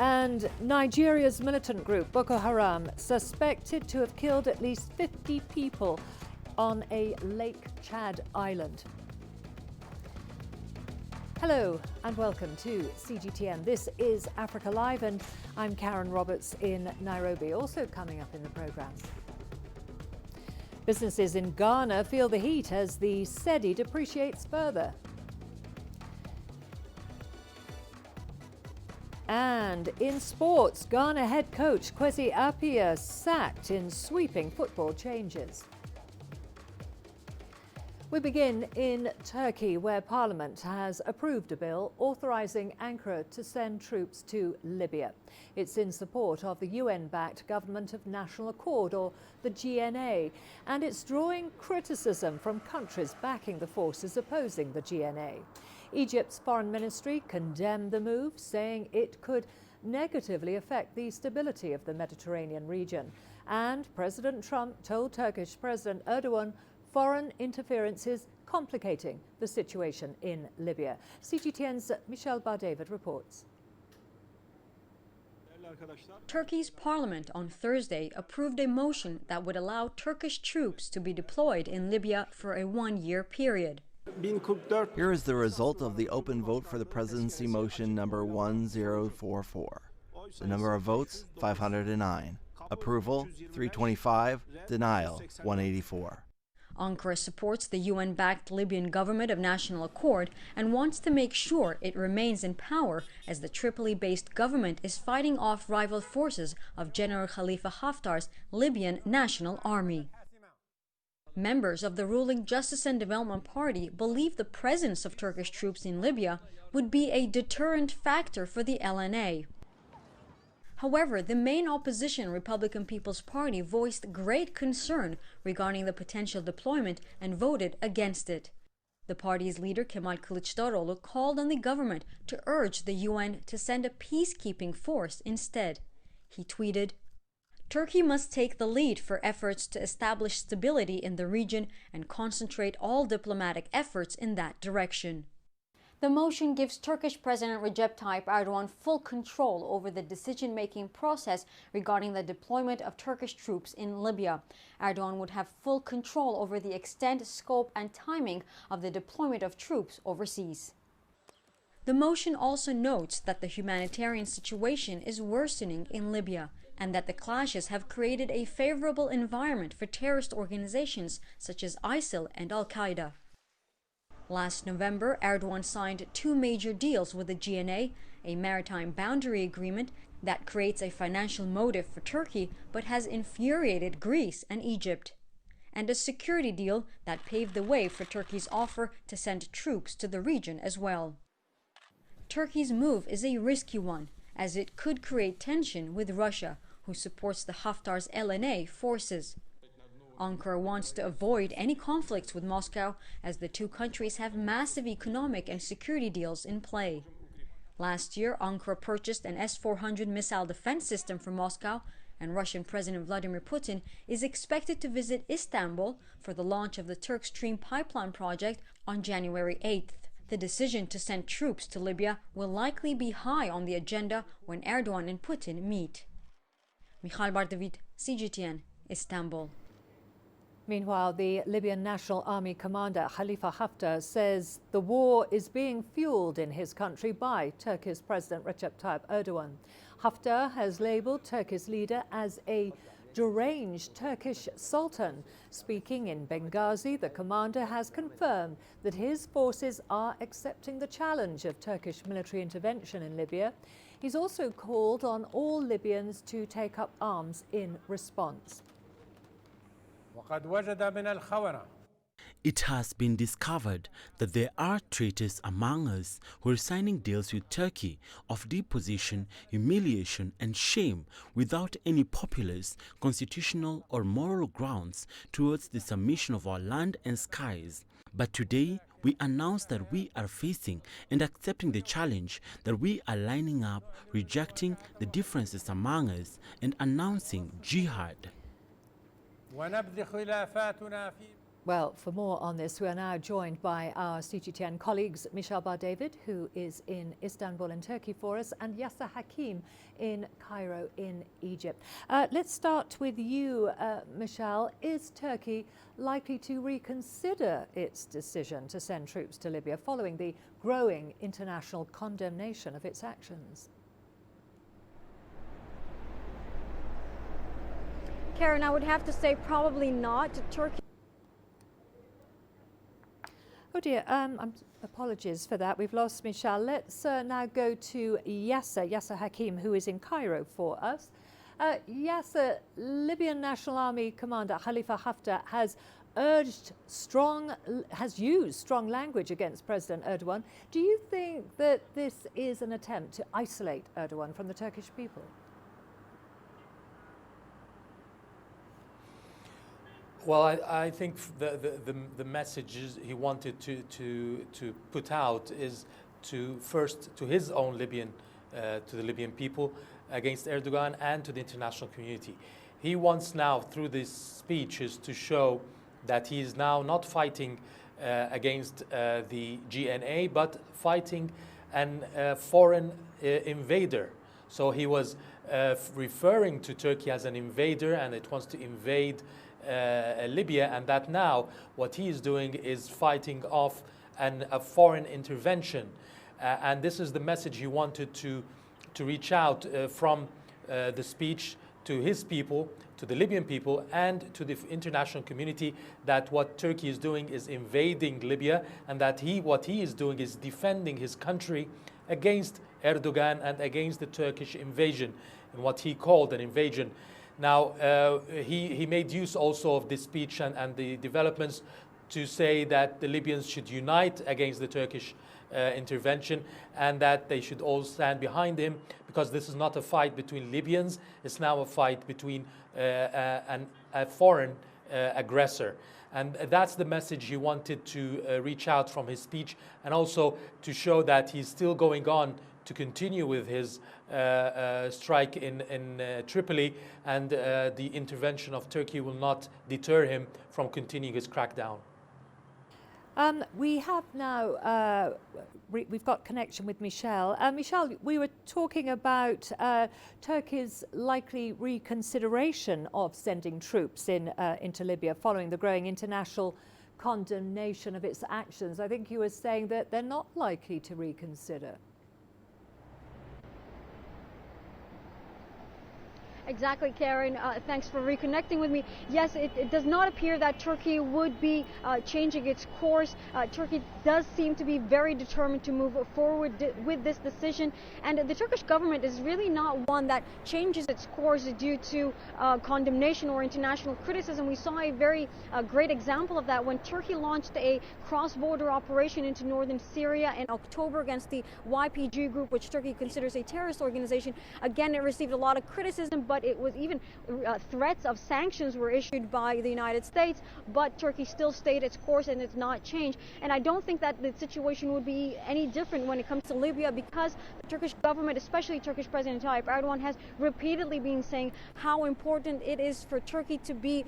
And Nigeria's militant group, Boko Haram, suspected to have killed at least 50 people on a Lake Chad island. Hello and welcome to CGTN. This is Africa Live and I'm Karen Roberts in Nairobi. Also coming up in the programme. Businesses in Ghana feel the heat as the cedi depreciates further. And in sports, Ghana head coach Kwesi Appiah sacked in sweeping football changes. We begin in Turkey, where Parliament has approved a bill authorising Ankara to send troops to Libya. It's in support of the UN-backed Government of National Accord, or the GNA, and it's drawing criticism from countries backing the forces opposing the GNA. Egypt's foreign ministry condemned the move, saying it could negatively affect the stability of the Mediterranean region. And President Trump told Turkish President Erdogan foreign interference is complicating the situation in Libya. CGTN's Michelle Bar-David reports. Turkey's parliament on Thursday approved a motion that would allow Turkish troops to be deployed in Libya for a one-year period. Here is the result of the open vote for the presidency motion number 1044. The number of votes, 509. Approval, 325. Denial, 184. Ankara supports the UN-backed Libyan Government of National Accord and wants to make sure it remains in power as the Tripoli-based government is fighting off rival forces of General Khalifa Haftar's Libyan National Army. Members of the ruling Justice and Development Party believe the presence of Turkish troops in Libya would be a deterrent factor for the LNA. However, the main opposition Republican People's Party voiced great concern regarding the potential deployment and voted against it. The party's leader, Kemal Kılıçdaroğlu, called on the government to urge the UN to send a peacekeeping force instead. He tweeted, "Turkey must take the lead for efforts to establish stability in the region and concentrate all diplomatic efforts in that direction." The motion gives Turkish President Recep Tayyip Erdogan full control over the decision-making process regarding the deployment of Turkish troops in Libya. Erdogan would have full control over the extent, scope and timing of the deployment of troops overseas. The motion also notes that the humanitarian situation is worsening in Libya and that the clashes have created a favorable environment for terrorist organizations such as ISIL and Al-Qaeda. Last November, Erdogan signed two major deals with the GNA, a maritime boundary agreement that creates a financial motive for Turkey but has infuriated Greece and Egypt, and a security deal that paved the way for Turkey's offer to send troops to the region as well. Turkey's move is a risky one, as it could create tension with Russia, who supports the Haftar's LNA forces. Ankara wants to avoid any conflicts with Moscow, as the two countries have massive economic and security deals in play. Last year, Ankara purchased an S-400 missile defense system from Moscow, and Russian President Vladimir Putin is expected to visit Istanbul for the launch of the Turk Stream pipeline project on January 8th. The decision to send troops to Libya will likely be high on the agenda when Erdogan and Putin meet. Michelle Bar-David, CGTN, Istanbul. Meanwhile, the Libyan National Army commander Khalifa Haftar says the war is being fueled in his country by Turkey's President Recep Tayyip Erdogan. Haftar has labelled Turkey's leader as a deranged Turkish sultan. Speaking in Benghazi, the commander has confirmed that his forces are accepting the challenge of Turkish military intervention in Libya. He's also called on all Libyans to take up arms in response. It has been discovered that there are traitors among us who are signing deals with Turkey of deposition, humiliation and shame without any populist, constitutional or moral grounds towards the submission of our land and skies. But today, we announce that we are facing and accepting the challenge, that we are lining up, rejecting the differences among us and announcing jihad. Well, for more on this, we are now joined by our CGTN colleagues, Michelle Bar-David, who is in Istanbul in Turkey for us, and Yasser Hakim in Cairo in Egypt. Let's start with you, Michelle. Is Turkey likely to reconsider its decision to send troops to Libya following the growing international condemnation of its actions? Karen, I would have to say probably not. Turkey. Oh dear, apologies for that. We've lost Michelle. Let's now go to Yasser Hakim, who is in Cairo for us. Yasser, Libyan National Army Commander Khalifa Haftar has used strong language against President Erdogan. Do you think that this is an attempt to isolate Erdogan from the Turkish people? Well, I think the message he wanted to put out is to his own Libyan, to the Libyan people against Erdogan and to the international community. He wants now through these speeches to show that he is now not fighting against the GNA, but fighting a foreign invader. So he was referring to Turkey as an invader, and it wants to invade Libya, and that now what he is doing is fighting off a foreign intervention, and this is the message he wanted to reach out from the speech to his people, to the Libyan people, and to the international community, that what Turkey is doing is invading Libya, and that what he is doing is defending his country against Erdogan and against the Turkish invasion, and what he called an invasion. Now, he made use also of this speech and the developments to say that the Libyans should unite against the Turkish intervention, and that they should all stand behind him, because this is not a fight between Libyans, it's now a fight between a foreign aggressor. And that's the message he wanted to reach out from his speech, and also to show that he's still going on to continue with his strike in Tripoli, and the intervention of Turkey will not deter him from continuing his crackdown. We have now, we've got connection with Michelle. Michelle, we were talking about Turkey's likely reconsideration of sending troops into Libya following the growing international condemnation of its actions. I think you were saying that they're not likely to reconsider. Exactly, Karen. Thanks for reconnecting with me. Yes, it does not appear that Turkey would be changing its course. Turkey does seem to be very determined to move forward with this decision. And the Turkish government is really not one that changes its course due to condemnation or international criticism. We saw a very great example of that when Turkey launched a cross-border operation into northern Syria in October against the YPG group, which Turkey considers a terrorist organization. Again, it received a lot of criticism, but it was even threats of sanctions were issued by the United States, but Turkey still stayed its course and it's not changed. And I don't think that the situation would be any different when it comes to Libya, because the Turkish government, especially Turkish President Tayyip Erdogan, has repeatedly been saying how important it is for Turkey to be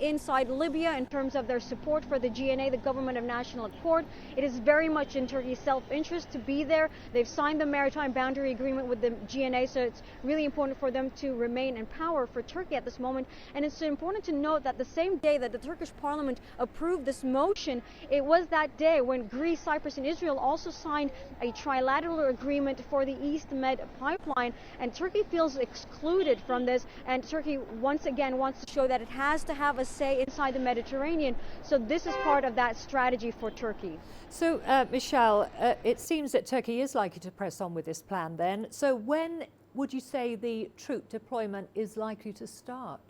inside Libya in terms of their support for the GNA, the Government of National Accord. It is very much in Turkey's self-interest to be there. They've signed the maritime boundary agreement with the GNA, so it's really important for them to remain in power for Turkey at this moment. And it's important to note that the same day that the Turkish parliament approved this motion, it was that day when Greece, Cyprus and Israel also signed a trilateral agreement for the East Med pipeline, and Turkey feels excluded from this, and Turkey once again wants to show that it has to have a say inside the Mediterranean. So this is part of that strategy for Turkey. So Michelle, it seems that Turkey is likely to press on with this plan then. So when would you say the troop deployment is likely to start?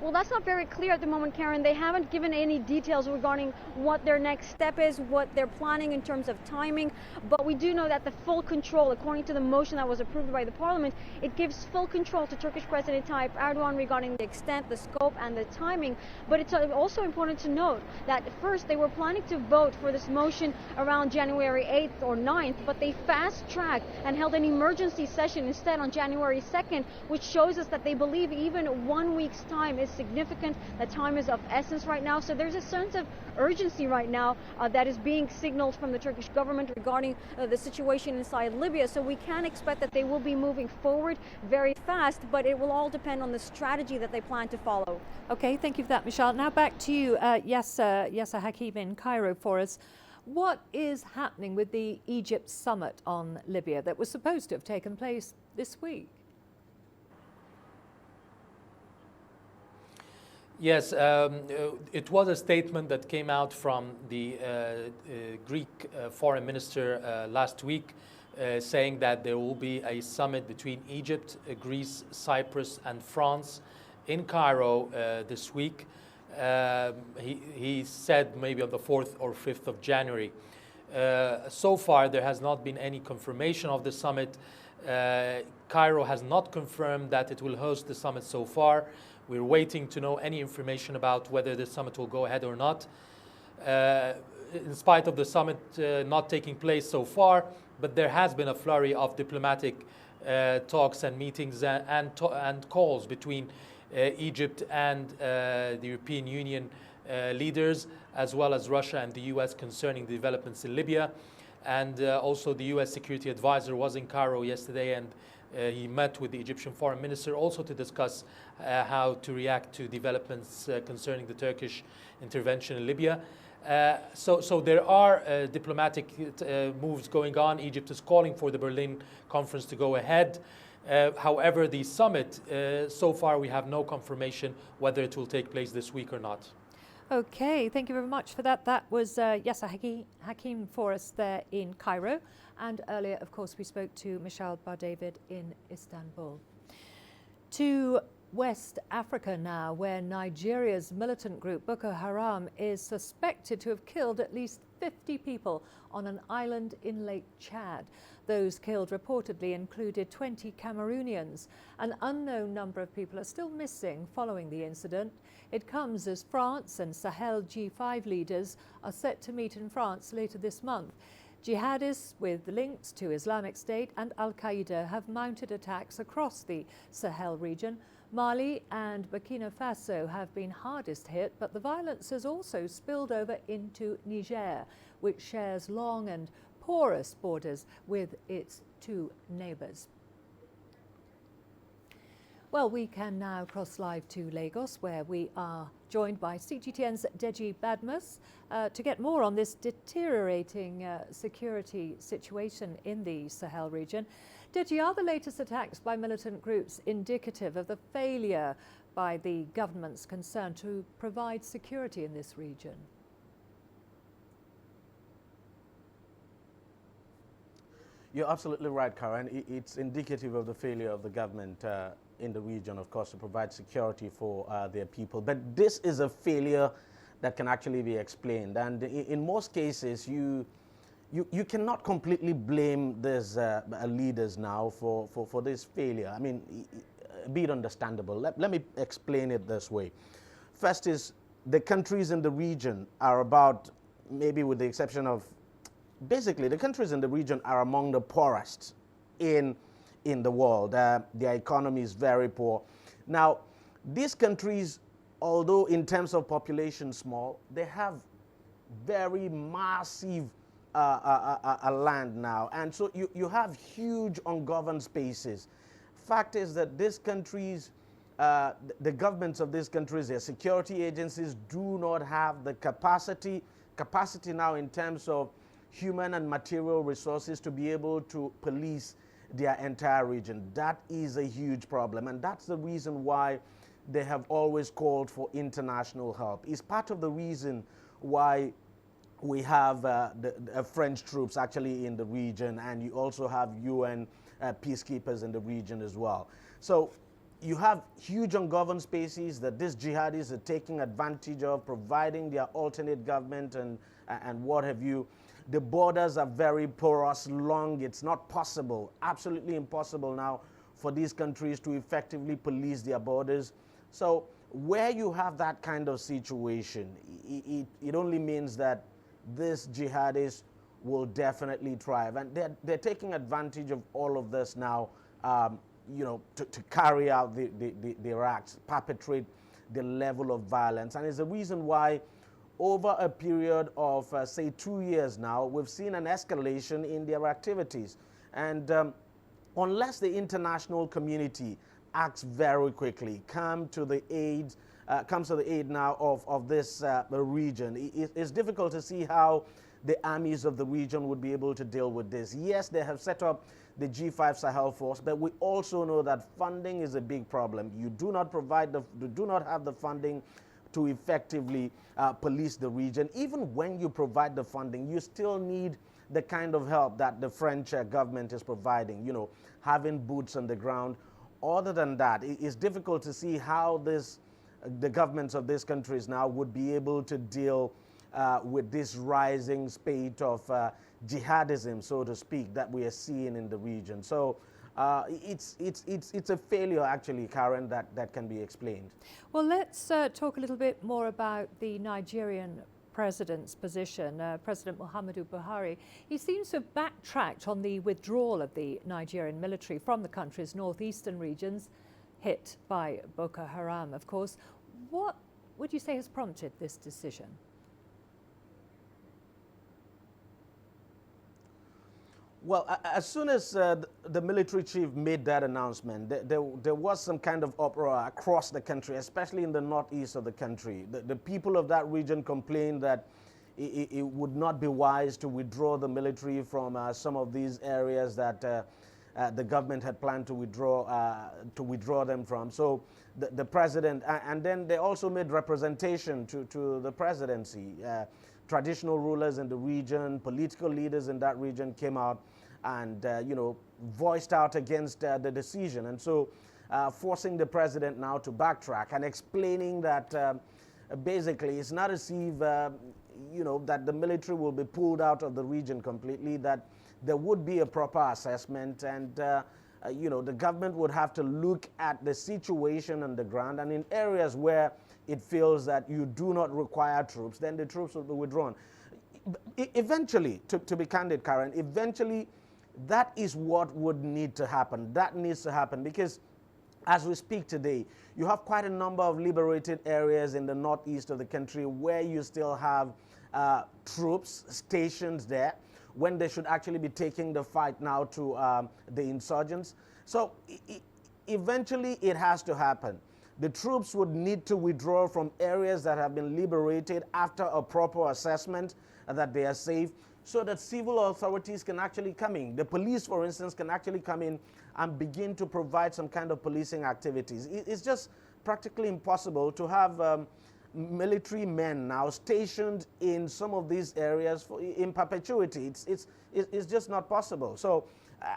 Well, that's not very clear at the moment, Karen. They haven't given any details regarding what their next step is, what they're planning in terms of timing. But we do know that the full control, according to the motion that was approved by the parliament, it gives full control to Turkish President Tayyip Erdogan regarding the extent, the scope and the timing. But it's also important to note that first they were planning to vote for this motion around January 8th or 9th, but they fast-tracked and held an emergency session instead on January 2nd, which shows us that they believe even 1 week's time is significant, that time is of essence right now. So there's a sense of urgency right now that is being signaled from the Turkish government regarding the situation inside Libya. So we can expect that they will be moving forward very fast, but it will all depend on the strategy that they plan to follow. Okay, thank you for that, Michelle. Now back to you, Yasser Hakim in Cairo for us. What is happening with the Egypt summit on Libya that was supposed to have taken place this week? Yes, it was a statement that came out from the Greek foreign minister last week, saying that there will be a summit between Egypt, Greece, Cyprus and France in Cairo this week. He said maybe on the 4th or 5th of January. So far, there has not been any confirmation of the summit. Cairo has not confirmed that it will host the summit so far. We're waiting to know any information about whether the summit will go ahead or not. In spite of the summit not taking place so far, but there has been a flurry of diplomatic talks and meetings and calls between Egypt and the European Union leaders, as well as Russia and the US concerning the developments in Libya. And also the US Security Advisor was in Cairo yesterday, and he met with the Egyptian foreign minister also to discuss how to react to developments concerning the Turkish intervention in Libya. So there are diplomatic moves going on. Egypt is calling for the Berlin conference to go ahead. However, the summit, so far we have no confirmation whether it will take place this week or not. Okay, thank you very much for that. That was Yasser Hakim for us there in Cairo. And earlier, of course, we spoke to Michelle Bar-David in Istanbul. To West Africa now, where Nigeria's militant group Boko Haram is suspected to have killed at least 50 people on an island in Lake Chad. Those killed reportedly included 20 Cameroonians. An unknown number of people are still missing following the incident. It comes as France and Sahel G5 leaders are set to meet in France later this month. Jihadists with links to Islamic State and Al-Qaeda have mounted attacks across the Sahel region. Mali and Burkina Faso have been hardest hit, but the violence has also spilled over into Niger, which shares long and porous borders with its two neighbours. Well, we can now cross live to Lagos, where we are joined by CGTN's Deji Badmus to get more on this deteriorating security situation in the Sahel region. Deji, are the latest attacks by militant groups indicative of the failure by the governments concerned to provide security in this region? You're absolutely right, Karen. It's indicative of the failure of the government in the region, of course, to provide security for their people. But this is a failure that can actually be explained. And in most cases, you cannot completely blame these leaders now for this failure. I mean, be it understandable. Let me explain it this way. First is the countries in the region are about, maybe with the exception of, basically the countries in the region are among the poorest in the world. Their economy is very poor. Now, these countries, although in terms of population small, they have very massive land now. And so you have huge ungoverned spaces. Fact is that these countries, the governments of these countries, their security agencies do not have the capacity now in terms of human and material resources to be able to police their entire region. That is a huge problem, and that's the reason why they have always called for international help. It's part of the reason why we have the French troops actually in the region, and you also have UN peacekeepers in the region as well. So You have huge ungoverned spaces that these jihadis are taking advantage of, providing their alternate government and what have you. The borders are very porous, long. It's not possible, absolutely impossible now for these countries to effectively police their borders. So where you have that kind of situation, it only means that these jihadis will definitely thrive. And they're taking advantage of all of this now, you know, to carry out their acts, perpetrate the level of violence. And it's the reason why over a period of, say, 2 years now, we've seen an escalation in their activities. And unless the international community acts very quickly, comes to the aid now of this region, it's difficult to see how the armies of the region would be able to deal with this. Yes, they have set up the G5 Sahel force, but we also know that funding is a big problem. You do not have the funding to effectively police the region. Even when you provide the funding, you still need the kind of help that the French government is providing, you know, having boots on the ground. Other than that, it's difficult to see how the governments of these countries now would be able to deal with this rising spate of jihadism, so to speak, that we are seeing in the region. So it's a failure, actually, Karen, that can be explained. Well, let's talk a little bit more about the Nigerian president's position, President Muhammadu Buhari. He seems to have backtracked on the withdrawal of the Nigerian military from the country's northeastern regions, hit by Boko Haram, of course. What would you say has prompted this decision? Well, as soon as the military chief made that announcement, there was some kind of uproar across the country, especially in the northeast of the country. The people of that region complained that it would not be wise to withdraw the military from some of these areas that the government had planned to withdraw them from. So the president, and then they also made representation to the presidency. Traditional rulers in the region, political leaders in that region came out and you know, voiced out against the decision, and so forcing the president now to backtrack and explaining that basically it's not as if you know, that the military will be pulled out of the region completely, that there would be a proper assessment, and you know, the government would have to look at the situation on the ground, and in areas where it feels that you do not require troops, then the troops will be withdrawn. Eventually, to be candid, Karen, eventually that is what would need to happen. That needs to happen because as we speak today, you have quite a number of liberated areas in the northeast of the country where you still have troops stationed there when they should actually be taking the fight now to the insurgents. So eventually it has to happen. The troops would need to withdraw from areas that have been liberated after a proper assessment that they are safe, so that civil authorities can actually come in. The police, for instance, can actually come in and begin to provide some kind of policing activities. It's just practically impossible to have military men now stationed in some of these areas in perpetuity. It's just not possible. So,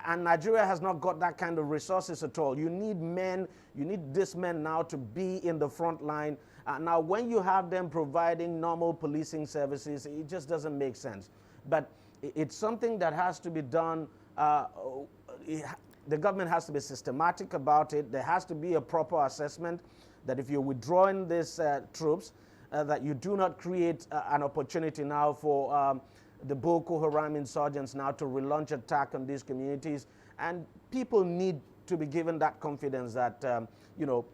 and Nigeria has not got that kind of resources at all. You need men, you need these men now to be in the front line. Now, when you have them providing normal policing services, it just doesn't make sense. But it's something that has to be done. The government has to be systematic about it. There has to be a proper assessment that if you're withdrawing these troops, that you do not create an opportunity now for the Boko Haram insurgents now to relaunch attack on these communities. And people need to be given that confidence that, you know,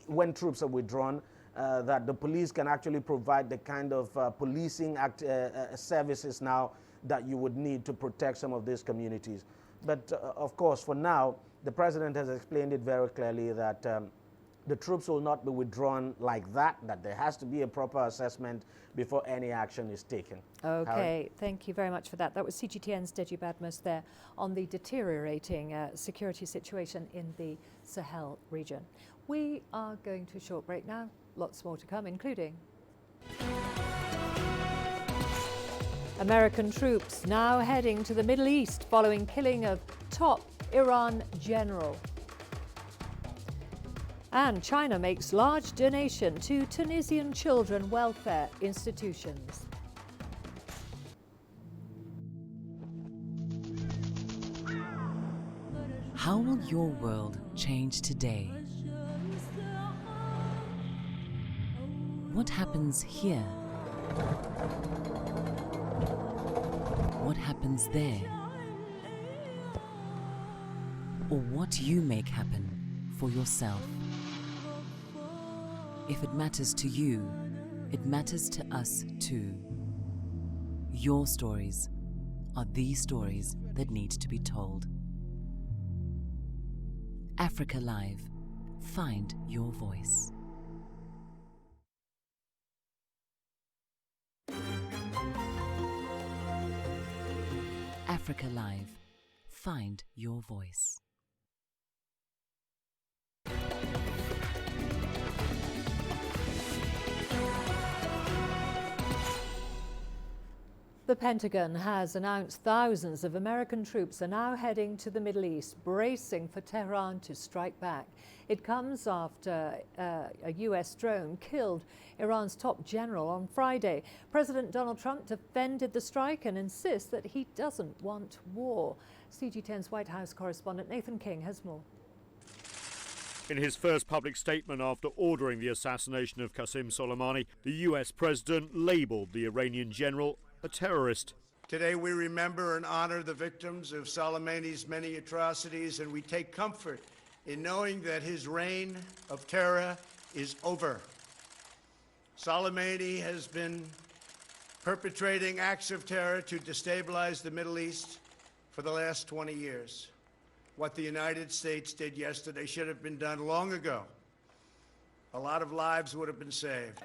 when troops are withdrawn, that the police can actually provide the kind of policing services now that you would need to protect some of these communities. But of course, for now, the president has explained it very clearly that the troops will not be withdrawn like that, that there has to be a proper assessment before any action is taken. Okay, thank you very much for that. That was CGTN's Deji Badmus there on the deteriorating security situation in the Sahel region. We are going to a short break now. Lots more to come, including American troops now heading to the Middle East following killing of top Iran general. And China makes large donation to Tunisian children welfare institutions. How will your world change today? What happens here? What happens there? Or what you make happen for yourself? If it matters to you, it matters to us too. Your stories are the stories that need to be told. Africa Live. Find your voice. Africa Live. Find your voice. The Pentagon has announced thousands of American troops are now heading to the Middle East, bracing for Tehran to strike back. It comes after a US drone killed Iran's top general on Friday. President Donald Trump defended the strike and insists that he doesn't want war. CG10's White House correspondent Nathan King has more. In his first public statement after ordering the assassination of Qasem Soleimani, the US president labeled the Iranian general a terrorist. Today we remember and honor the victims of Soleimani's many atrocities, and we take comfort in knowing that his reign of terror is over. Soleimani has been perpetrating acts of terror to destabilize the Middle East for the last 20 years. What the United States did yesterday should have been done long ago. A lot of lives would have been saved.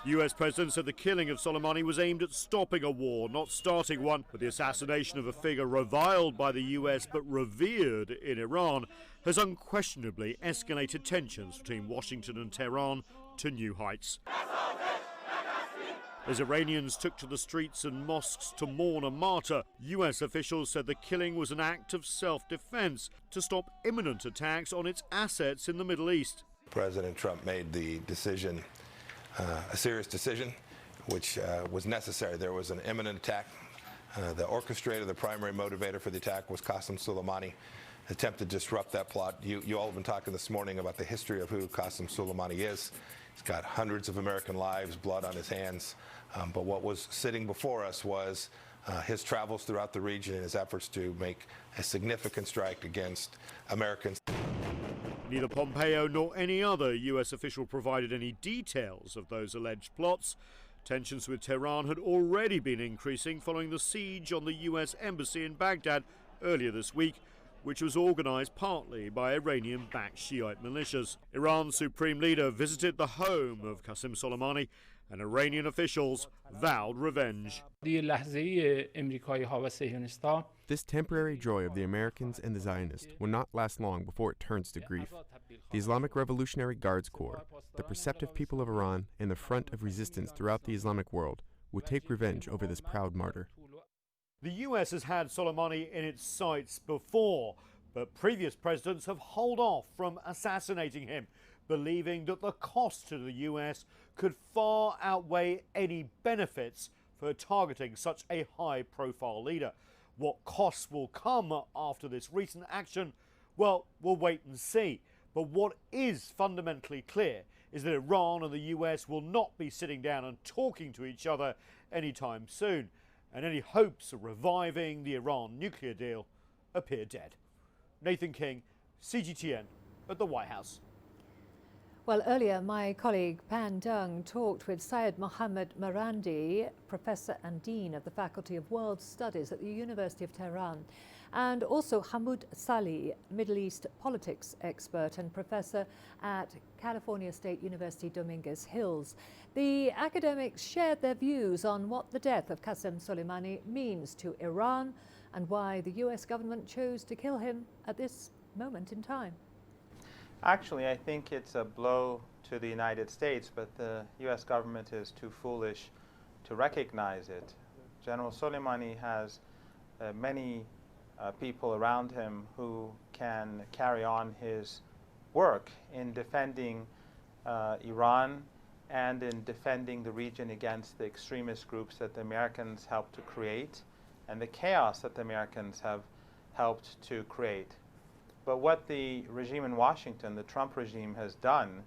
The US president said the killing of Soleimani was aimed at stopping a war, not starting one. But the assassination of a figure reviled by the US but revered in Iran has unquestionably escalated tensions between Washington and Tehran to new heights. As Iranians took to the streets and mosques to mourn a martyr, US officials said the killing was an act of self-defense to stop imminent attacks on its assets in the Middle East. President Trump made the decision, a serious decision, which was necessary. There was an imminent attack. The orchestrator, the primary motivator for the attack was Qasem Soleimani. Attempted to disrupt that plot. You all have been talking this morning about the history of who Qasem Soleimani is. He's got hundreds of American lives, blood on his hands. But what was sitting before us was his travels throughout the region and his efforts to make a significant strike against Americans. Neither Pompeo nor any other US official provided any details of those alleged plots. Tensions with Tehran had already been increasing following the siege on the US embassy in Baghdad earlier this week, which was organized partly by Iranian-backed Shiite militias. Iran's supreme leader visited the home of Qasem Soleimani, and Iranian officials vowed revenge. This temporary joy of the Americans and the Zionists will not last long before it turns to grief. The Islamic Revolutionary Guards Corps, the perceptive people of Iran, and the front of resistance throughout the Islamic world will take revenge over this proud martyr. The US has had Soleimani in its sights before, but previous presidents have held off from assassinating him, believing that the cost to the US could far outweigh any benefits for targeting such a high-profile leader. What costs will come after this recent action? Well, we'll wait and see. But what is fundamentally clear is that Iran and the US will not be sitting down and talking to each other anytime soon, and any hopes of reviving the Iran nuclear deal appear dead. Nathan King, CGTN at the White House. Well, earlier my colleague Pan Dung talked with Syed Mohammed Marandi, Professor and Dean of the Faculty of World Studies at the University of Tehran, and also Hamoud Salih, Middle East politics expert and professor at California State University Dominguez Hills. The academics shared their views on what the death of Qasem Soleimani means to Iran and why the US government chose to kill him at this moment in time. Actually, I think it's a blow to the United States, but the US government is too foolish to recognize it. General Soleimani has many people around him who can carry on his work in defending Iran and in defending the region against the extremist groups that the Americans helped to create and the chaos that the Americans have helped to create. But what the regime in Washington, the Trump regime, has done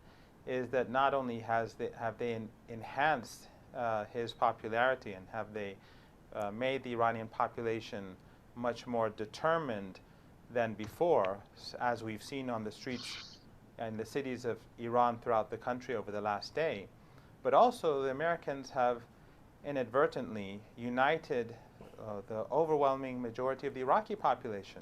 is that not only have they enhanced his popularity and have they made the Iranian population much more determined than before, as we've seen on the streets in the cities of Iran throughout the country over the last day, but also the Americans have inadvertently united the overwhelming majority of the Iraqi population.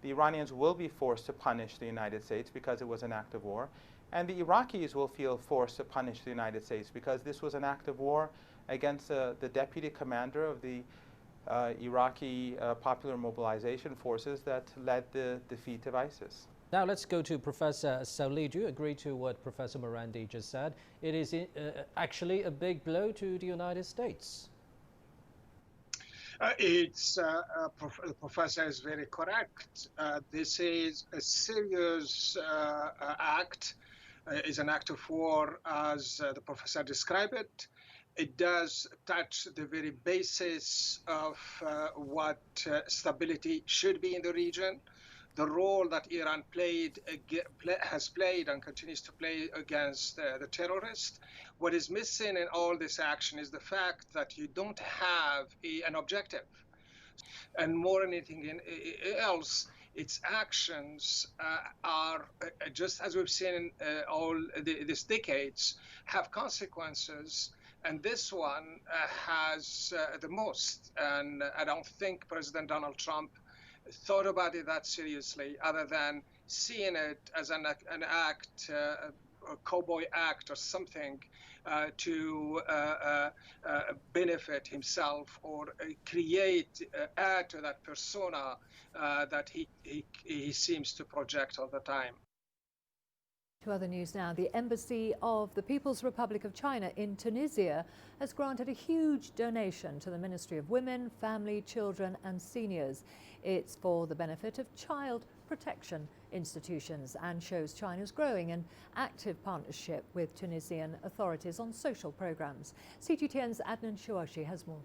The Iranians will be forced to punish the United States because it was an act of war, and the Iraqis will feel forced to punish the United States because this was an act of war against the deputy commander of the Iraqi Popular Mobilization Forces that led the defeat of ISIS. Now let's go to Professor Soleimani. Do you agree to what Professor Morandi just said? It is actually a big blow to the United States. The professor is very correct. This is a serious act. Is an act of war, as the professor described it. It does touch the very basis of what stability should be in the region. The role that Iran has played and continues to play against the terrorists. What is missing in all this action is the fact that you don't have an objective. And more than anything else, its actions are, just as we've seen in all these decades, have consequences. And this one has the most. And I don't think President Donald Trump thought about it that seriously, other than seeing it as an act, a cowboy act or something to benefit himself or add to that persona that he seems to project all the time. To other news now, the Embassy of the People's Republic of China in Tunisia has granted a huge donation to the Ministry of Women, Family, Children and Seniors. It's for the benefit of child protection institutions and shows China's growing and active partnership with Tunisian authorities on social programs. CGTN's Adnan Chouachi has more.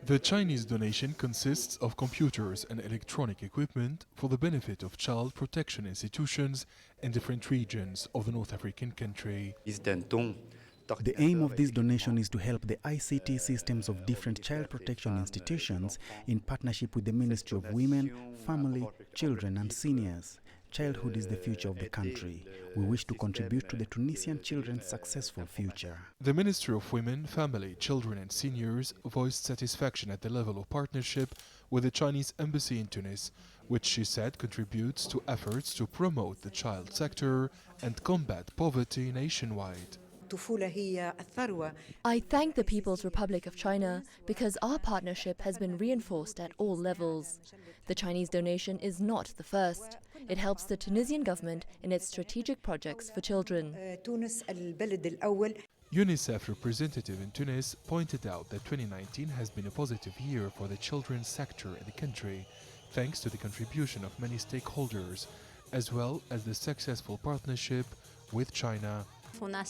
The Chinese donation consists of computers and electronic equipment for the benefit of child protection institutions in different regions of the North African country. The aim of this donation is to help the ICT systems of different child protection institutions in partnership with the Ministry of Women, Family, Children and Seniors. Childhood is the future of the country. We wish to contribute to the Tunisian children's successful future. The Ministry of Women, Family, Children and Seniors voiced satisfaction at the level of partnership with the Chinese embassy in Tunis, which she said contributes to efforts to promote the child sector and combat poverty nationwide. I thank the People's Republic of China because our partnership has been reinforced at all levels. The Chinese donation is not the first. It helps the Tunisian government in its strategic projects for children. UNICEF representative in Tunis pointed out that 2019 has been a positive year for the children's sector in the country, thanks to the contribution of many stakeholders, as well as the successful partnership with China. I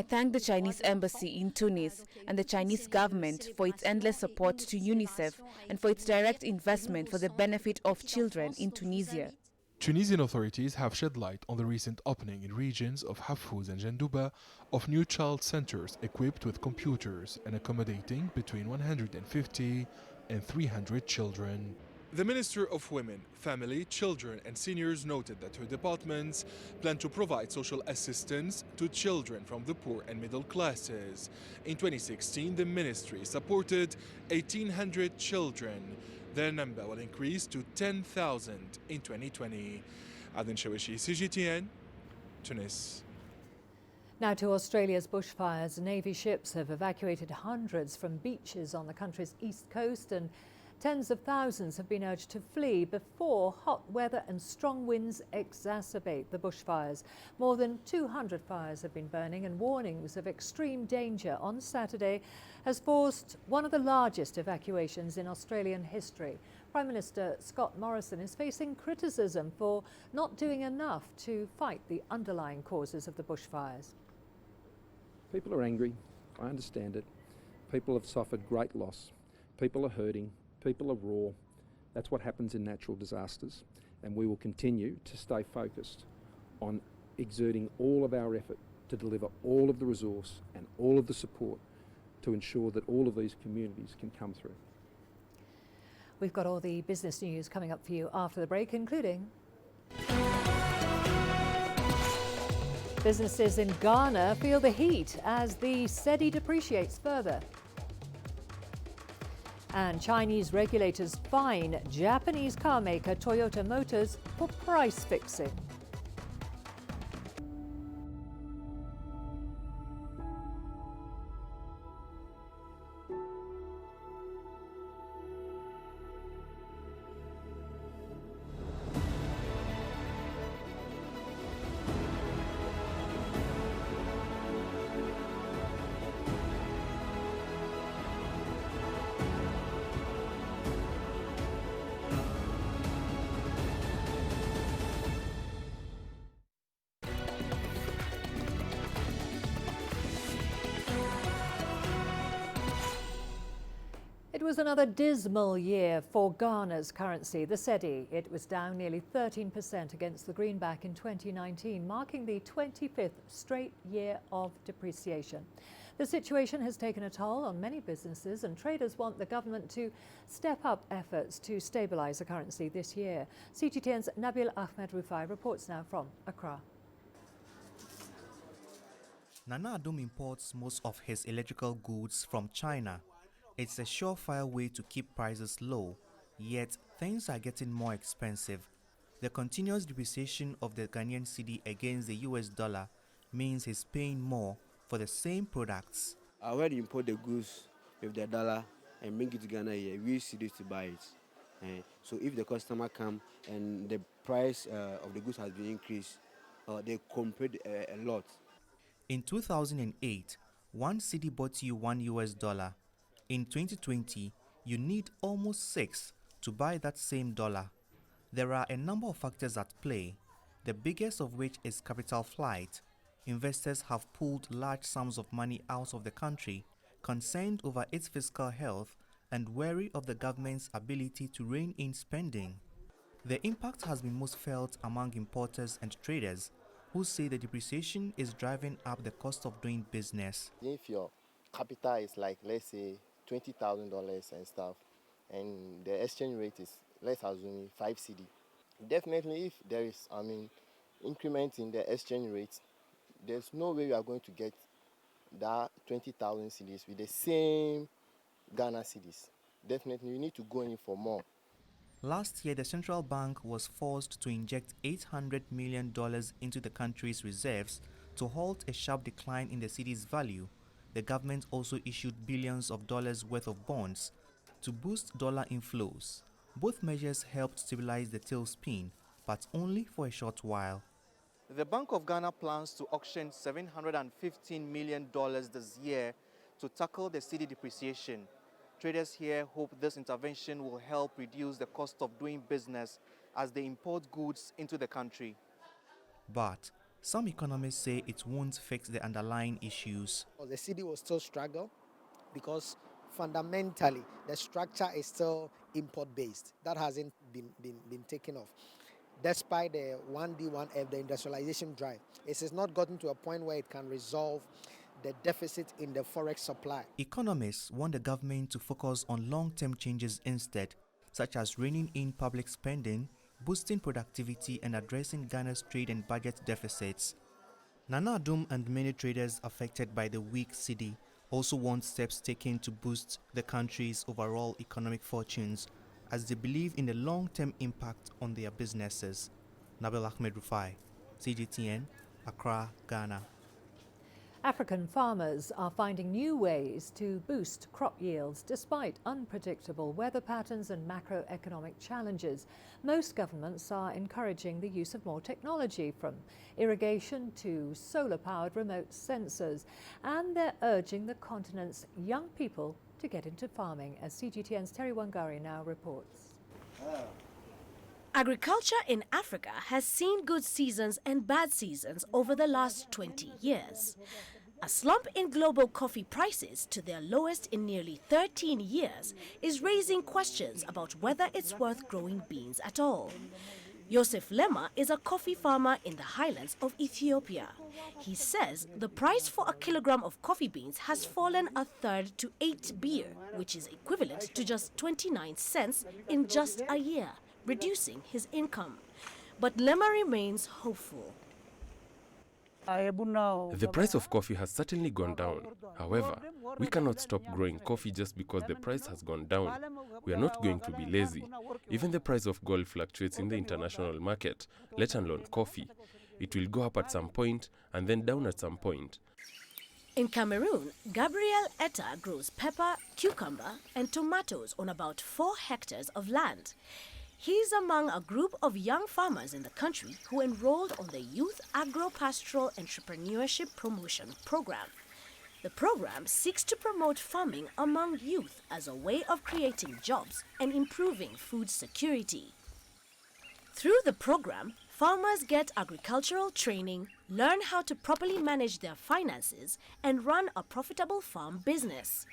thank the Chinese embassy in Tunis and the Chinese government for its endless support to UNICEF and for its direct investment for the benefit of children in Tunisia. Tunisian authorities have shed light on the recent opening in regions of Hafhouz and Jandouba of new child centers equipped with computers and accommodating between 150 and 300 children. The Minister of Women, Family, Children and Seniors noted that her departments plan to provide social assistance to children from the poor and middle classes. In 2016, the ministry supported 1,800 children. Their number will increase to 10,000 in 2020. Adnan Chouachi, CGTN, Tunis. Now to Australia's bushfires. Navy ships have evacuated hundreds from beaches on the country's east coast and Tens of thousands have been urged to flee before hot weather and strong winds exacerbate the bushfires. More than 200 fires have been burning, and warnings of extreme danger on Saturday has forced one of the largest evacuations in Australian history. Prime Minister Scott Morrison is facing criticism for not doing enough to fight the underlying causes of the bushfires. People are angry. I understand it. People have suffered great loss. People are hurting. People are raw. That's what happens in natural disasters. And we will continue to stay focused on exerting all of our effort to deliver all of the resource and all of the support to ensure that all of these communities can come through. We've got all the business news coming up for you after the break, including businesses in Ghana feel the heat as the cedi depreciates further. And Chinese regulators fine Japanese car maker Toyota Motors for price fixing. It was another dismal year for Ghana's currency, the cedi. It was down nearly 13% against the greenback in 2019, marking the 25th straight year of depreciation. The situation has taken a toll on many businesses, and traders want the government to step up efforts to stabilise the currency this year. CGTN's Nabil Ahmed Rufai reports now from Accra. Nana Adum imports most of his electrical goods from China. It's a surefire way to keep prices low, yet things are getting more expensive. The continuous depreciation of the Ghanaian cedi against the US dollar means he's paying more for the same products. I already import the goods with the dollar and bring it to Ghana here. We use cedis to buy it. So if the customer come and the price of the goods has been increased, they compared a lot. In 2008, one cedi bought you $1. In 2020, you need almost 6 to buy that same dollar. There are a number of factors at play, the biggest of which is capital flight. Investors have pulled large sums of money out of the country, concerned over its fiscal health and wary of the government's ability to rein in spending. The impact has been most felt among importers and traders, who say the depreciation is driving up the cost of doing business. If your capital is like, let's say, $20,000 and stuff, and the exchange rate is, let's assume, 5 cedi. Definitely, if there is, increment in the exchange rate, there's no way we are going to get that 20,000 cedis with the same Ghana cedis. Definitely, we need to go in for more. Last year, the central bank was forced to inject $800 million into the country's reserves to halt a sharp decline in the cedi's value. The government also issued billions of dollars worth of bonds to boost dollar inflows. Both measures helped stabilize the tailspin, but only for a short while. The Bank of Ghana plans to auction $715 million this year to tackle the cedi depreciation. Traders here hope this intervention will help reduce the cost of doing business as they import goods into the country. But some economists say it won't fix the underlying issues. The cedi will still struggle because fundamentally the structure is still import-based. That hasn't been taken off. Despite the 1D1F, the industrialization drive, it has not gotten to a point where it can resolve the deficit in the forex supply. Economists want the government to focus on long-term changes instead, such as reining in public spending, boosting productivity and addressing Ghana's trade and budget deficits. Nana Adum and many traders affected by the weak cedi also want steps taken to boost the country's overall economic fortunes, as they believe in the long-term impact on their businesses. Nabil Ahmed Rufai, CGTN, Accra, Ghana. African farmers are finding new ways to boost crop yields despite unpredictable weather patterns and macroeconomic challenges. Most governments are encouraging the use of more technology, from irrigation to solar-powered remote sensors, and they're urging the continent's young people to get into farming, as CGTN's Terry Wangari now reports. Agriculture in Africa has seen good seasons and bad seasons over the last 20 years. A slump in global coffee prices to their lowest in nearly 13 years is raising questions about whether it's worth growing beans at all. Yosef Lema is a coffee farmer in the highlands of Ethiopia. He says the price for a kilogram of coffee beans has fallen a third to 8 birr, which is equivalent to just 29 cents in just a year, reducing his income. But Lema remains hopeful. The price of coffee has certainly gone down. However, we cannot stop growing coffee just because the price has gone down. We are not going to be lazy. Even the price of gold fluctuates in the international market, let alone coffee. It will go up at some point and then down at some point. In Cameroon, Gabriel Etta grows pepper, cucumber, and tomatoes on about 4 hectares of land. He's among a group of young farmers in the country who enrolled on the Youth Agro-Pastoral Entrepreneurship Promotion Program. The program seeks to promote farming among youth as a way of creating jobs and improving food security. Through the program, farmers get agricultural training, learn how to properly manage their finances, and run a profitable farm business.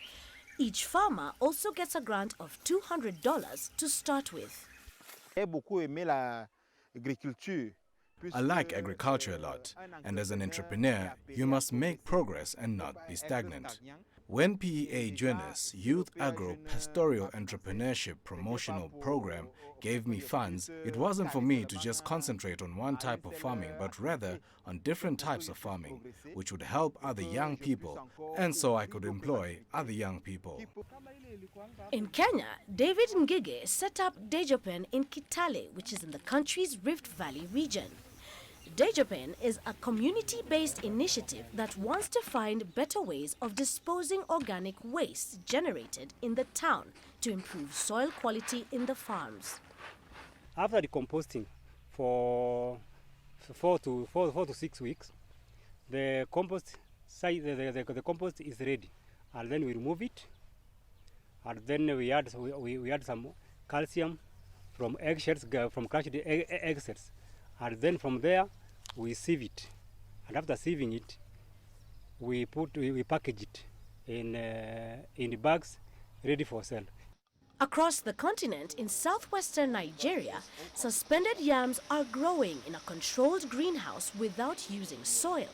Each farmer also gets a grant of $200 to start with. I like agriculture a lot, and as an entrepreneur, you must make progress and not be stagnant. When PEA joined us, Youth Agro-Pastoral Entrepreneurship Promotional Program gave me funds, it wasn't for me to just concentrate on one type of farming, but rather on different types of farming, which would help other young people, and so I could employ other young people. In Kenya, David Ngige set up Dejopen in Kitale, which is in the country's Rift Valley region. Dejopen is a community-based initiative that wants to find better ways of disposing organic waste generated in the town to improve soil quality in the farms. After the composting for 4 to 6 weeks, the compost is ready, and then we remove it, and then we add some calcium from eggshells, from crushed eggshells, and then from there we sieve it, and after sieving it, we package it in bags ready for sale. Across the continent in southwestern Nigeria, suspended yams are growing in a controlled greenhouse without using soil.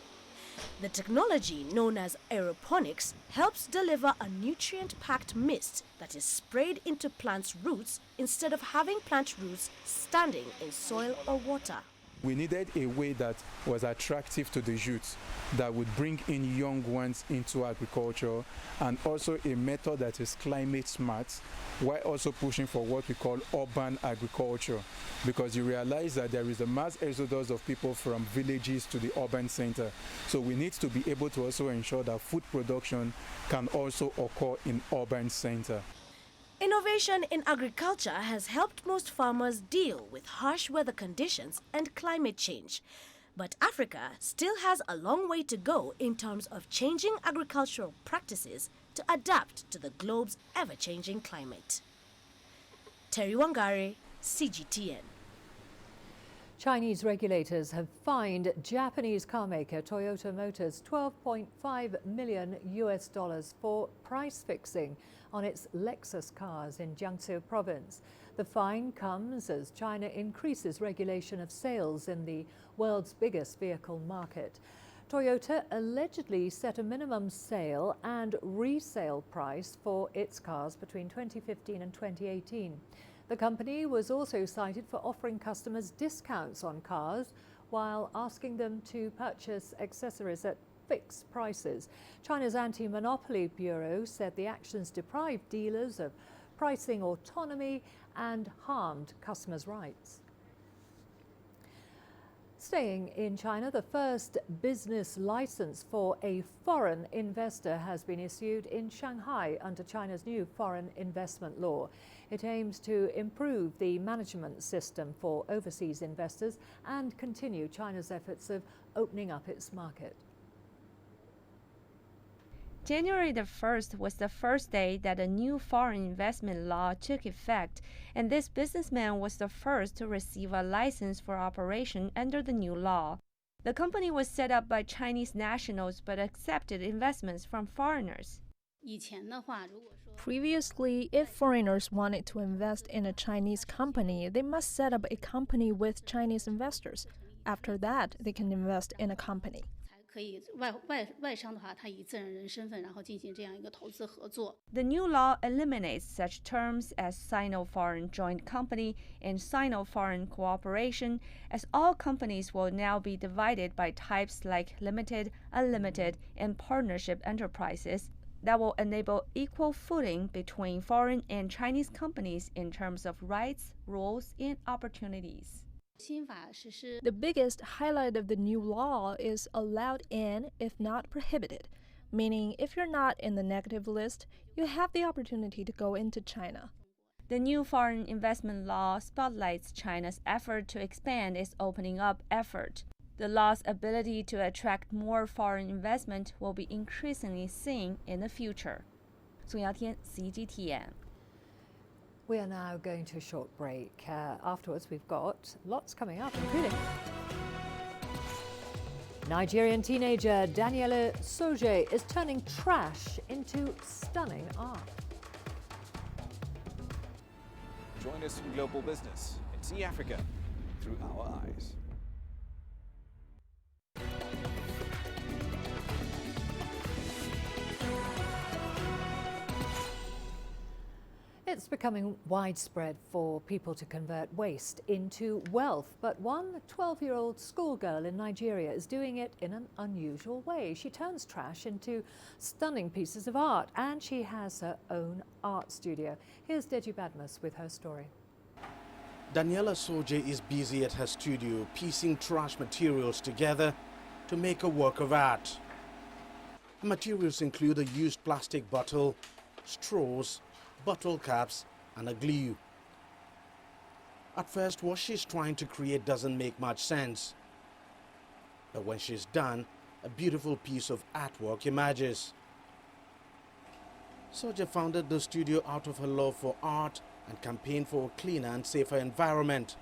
The technology, known as aeroponics, helps deliver a nutrient-packed mist that is sprayed into plants' roots instead of having plant roots standing in soil or water. We needed a way that was attractive to the youth, that would bring in young ones into agriculture, and also a method that is climate smart, while also pushing for what we call urban agriculture, because you realize that there is a mass exodus of people from villages to the urban center. So we need to be able to also ensure that food production can also occur in urban center. Innovation in agriculture has helped most farmers deal with harsh weather conditions and climate change. But Africa still has a long way to go in terms of changing agricultural practices to adapt to the globe's ever-changing climate. Terry Wangari, CGTN. Chinese regulators have fined Japanese carmaker Toyota Motors $12.5 million for price fixing on its Lexus cars in Jiangsu province. The fine comes as China increases regulation of sales in the world's biggest vehicle market. Toyota allegedly set a minimum sale and resale price for its cars between 2015 and 2018. The company was also cited for offering customers discounts on cars while asking them to purchase accessories at fixed prices. China's Anti-Monopoly Bureau said the actions deprived dealers of pricing autonomy and harmed customers' rights. Staying in China, the first business license for a foreign investor has been issued in Shanghai under China's new foreign investment law. It aims to improve the management system for overseas investors and continue China's efforts of opening up its market. January the 1st was the first day that a new foreign investment law took effect, and this businessman was the first to receive a license for operation under the new law. The company was set up by Chinese nationals but accepted investments from foreigners. Previously, if foreigners wanted to invest in a Chinese company, they must set up a company with Chinese investors. After that, they can invest in a company. The new law eliminates such terms as Sino-Foreign Joint Company and Sino-Foreign Cooperation, as all companies will now be divided by types like limited, unlimited, and partnership enterprises that will enable equal footing between foreign and Chinese companies in terms of rights, rules, and opportunities. The biggest highlight of the new law is allowed in, if not prohibited, meaning if you're not in the negative list, you have the opportunity to go into China. The new foreign investment law spotlights China's effort to expand its opening up effort. The law's ability to attract more foreign investment will be increasingly seen in the future. Song Yaotian, CGTN. We are now going to a short break. Afterwards, we've got lots coming up, including Nigerian teenager Daniela Soje is turning trash into stunning art. Join us in global business and see Africa through our eyes. It's becoming widespread for people to convert waste into wealth, but one 12-year-old schoolgirl in Nigeria is doing it in an unusual way. She turns trash into stunning pieces of art, and she has her own art studio. Here's Deji Badmus with her story. Daniela Soje is busy at her studio piecing trash materials together to make a work of art. The materials include a used plastic bottle, straws, bottle caps and a glue. At first, what she's trying to create doesn't make much sense. But when she's done, a beautiful piece of artwork emerges. Soja founded the studio out of her love for art and campaigned for a cleaner and safer environment.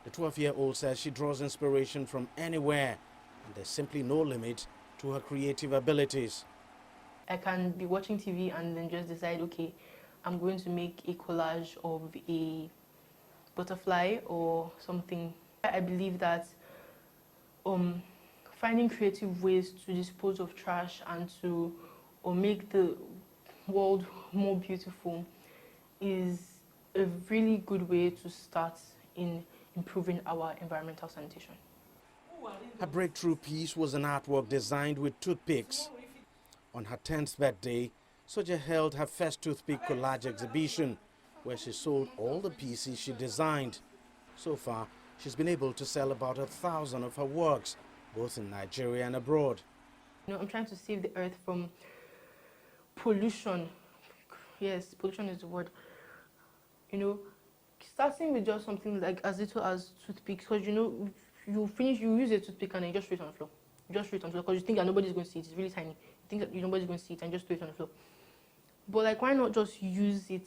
The 12-year-old says she draws inspiration from anywhere, and there's simply no limit to her creative abilities. I can be watching TV and then just decide, okay, I'm going to make a collage of a butterfly or something. I believe that finding creative ways to dispose of trash and to make the world more beautiful is a really good way to start in improving our environmental sanitation. Her breakthrough piece was an artwork designed with toothpicks. On her 10th birthday, Soja held her first toothpick collage exhibition, where she sold all the pieces she designed. So far, she's been able to sell about 1,000 of her works, both in Nigeria and abroad. I'm trying to save the earth from pollution. Yes, pollution is the word. Starting with just something like as little as toothpicks, because you use a toothpick and then you just throw it on the floor. You just throw it on the floor because you think that nobody's going to see it. It's really tiny. You think that nobody's going to see it and just throw it on the floor. But why not just use it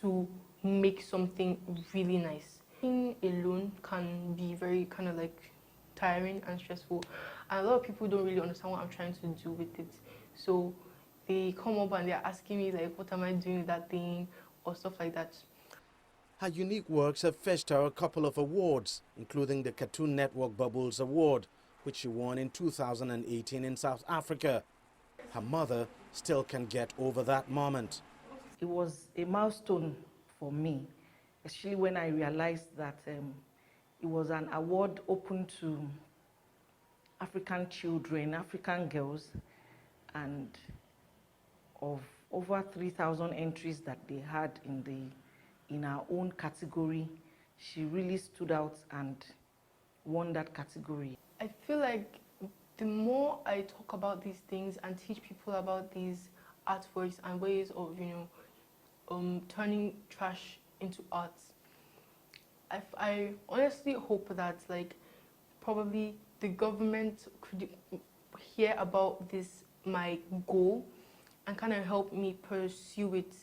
to make something really nice? Being alone can be very kind of tiring and stressful. And a lot of people don't really understand what I'm trying to do with it. So they come up and they're asking me what am I doing with that thing or stuff like that. Her unique works have fetched her a couple of awards, including the Cartoon Network Bubbles Award, which she won in 2018 in South Africa. Her mother still can get over that moment. It was a milestone for me, especially when I realized that it was an award open to African children, African girls, and of over 3,000 entries that they had in our own category, she really stood out and won that category. I feel like the more I talk about these things and teach people about these artworks and ways of, turning trash into art, I honestly hope that probably the government could hear about this, my goal, and kind of help me pursue it.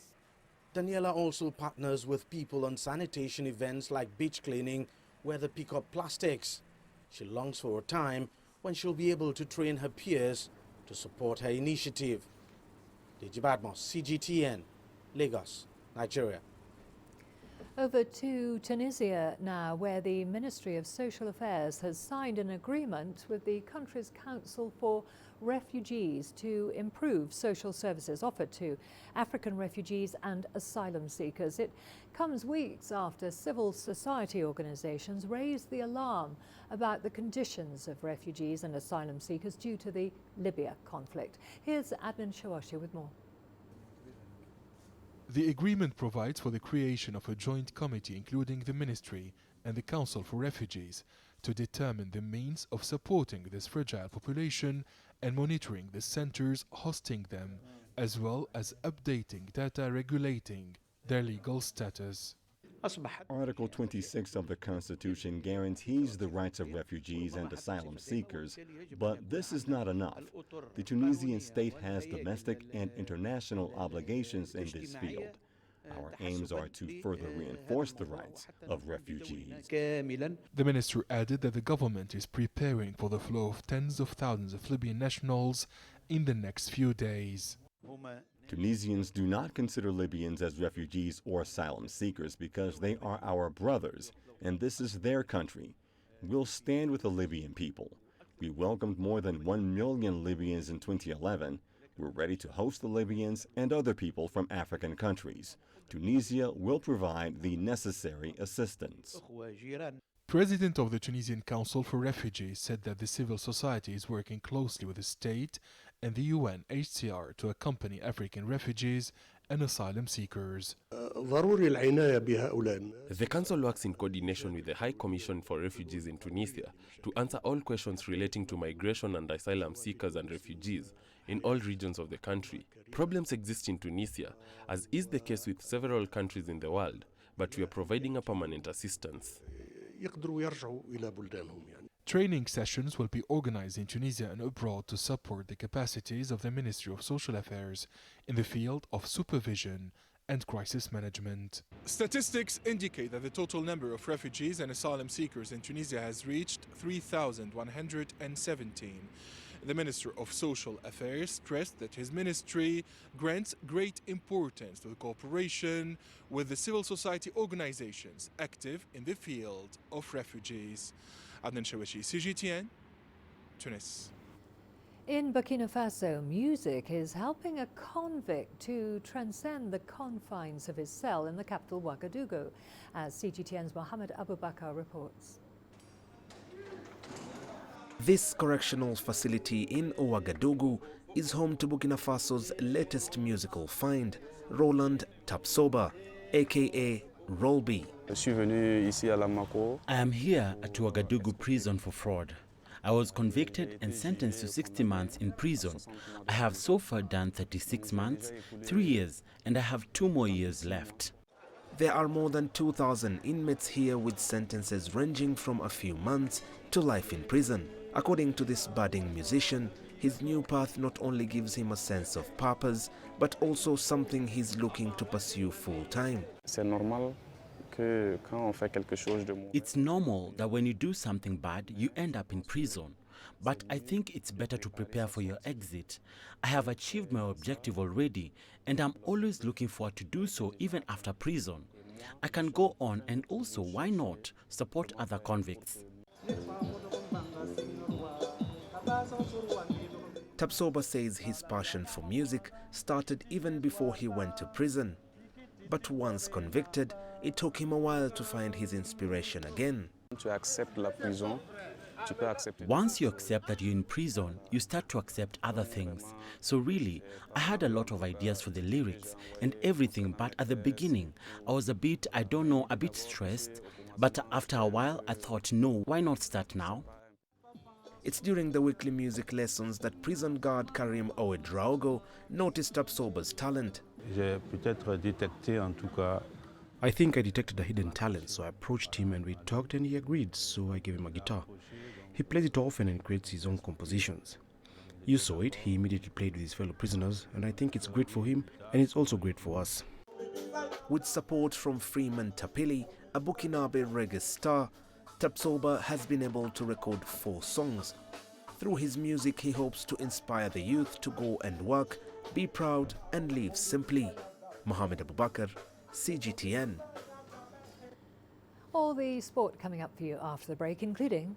Daniela also partners with people on sanitation events like beach cleaning, where they pick up plastics. She longs for a time when she'll be able to train her peers to support her initiative. Deji Badmos, CGTN, Lagos, Nigeria. Over to Tunisia now, where the Ministry of Social Affairs has signed an agreement with the country's Council for Refugees to improve social services offered to African refugees and asylum seekers. It comes weeks after civil society organisations raised the alarm about the conditions of refugees and asylum seekers due to the Libya conflict. Here's Adnan Shawashi with more. The agreement provides for the creation of a joint committee including the Ministry and the Council for Refugees to determine the means of supporting this fragile population and monitoring the centers hosting them, as well as updating data regulating their legal status. Article 26 of the Constitution guarantees the rights of refugees and asylum seekers, but this is not enough. The Tunisian state has domestic and international obligations in this field. Our aims are to further reinforce the rights of refugees. The minister added that the government is preparing for the flow of tens of thousands of Libyan nationals in the next few days. Tunisians do not consider Libyans as refugees or asylum seekers because they are our brothers, and this is their country. We'll stand with the Libyan people. We welcomed more than 1 million Libyans in 2011. We're ready to host the Libyans and other people from African countries. Tunisia will provide the necessary assistance. President of the Tunisian Council for Refugees said that the civil society is working closely with the state and the UNHCR to accompany African refugees and asylum seekers. The Council works in coordination with the High Commission for Refugees in Tunisia to answer all questions relating to migration and asylum seekers and refugees in all regions of the country. Problems exist in Tunisia, as is the case with several countries in the world, but we are providing a permanent assistance. Training sessions will be organized in Tunisia and abroad to support the capacities of the Ministry of Social Affairs in the field of supervision and crisis management. Statistics indicate that the total number of refugees and asylum seekers in Tunisia has reached 3,117. The Minister of Social Affairs stressed that his ministry grants great importance to the cooperation with the civil society organizations active in the field of refugees. Adnan Shawashi, CGTN, Tunis. In Burkina Faso, music is helping a convict to transcend the confines of his cell in the capital Ouagadougou, as CGTN's Mohamed Abubakar reports. This correctional facility in Ouagadougou is home to Burkina Faso's latest musical find, Roland Tapsoba, aka Rolby. I am here at Ouagadougou prison for fraud. I was convicted and sentenced to 60 months in prison. I have so far done 36 months, 3 years, and I have 2 more years left. There are more than 2,000 inmates here with sentences ranging from a few months to life in prison. According to this budding musician, his new path not only gives him a sense of purpose, but also something he's looking to pursue full-time. It's normal that when you do something bad, you end up in prison. But I think it's better to prepare for your exit. I have achieved my objective already, and I'm always looking forward to do so even after prison. I can go on and also, why not, support other convicts. Tapsoba says his passion for music started even before he went to prison. But once convicted, it took him a while to find his inspiration again. To accept la prison Once you accept that you're in prison, you start to accept other things. So really, I had a lot of ideas for the lyrics and everything, but at the beginning, I was a bit stressed. But after a while, I thought, no, why not start now? It's during the weekly music lessons that prison guard Karim Owedraogo noticed Tapsoba's talent. I think I detected a hidden talent, so I approached him and we talked and he agreed, so I gave him a guitar. He plays it often and creates his own compositions. You saw it, he immediately played with his fellow prisoners, and I think it's great for him and it's also great for us. With support from Freeman Tapili, a Burkinabe reggae star, Tapsoba has been able to record 4 songs. Through his music, he hopes to inspire the youth to go and work, be proud and live simply. Mohammed Abubakar, CGTN. All the sport coming up for you after the break, including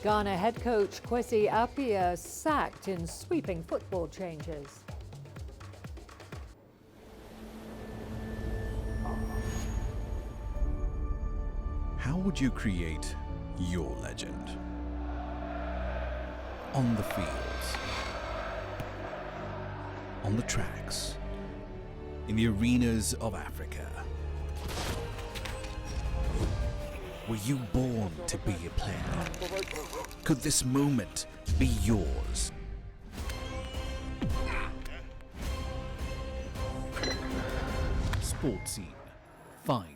Ghana head coach Kwesi Appiah sacked in sweeping football changes. How would you create your legend? On the fields, on the tracks, in the arenas of Africa. Were you born to be a player? Could this moment be yours? Sports Scene. Find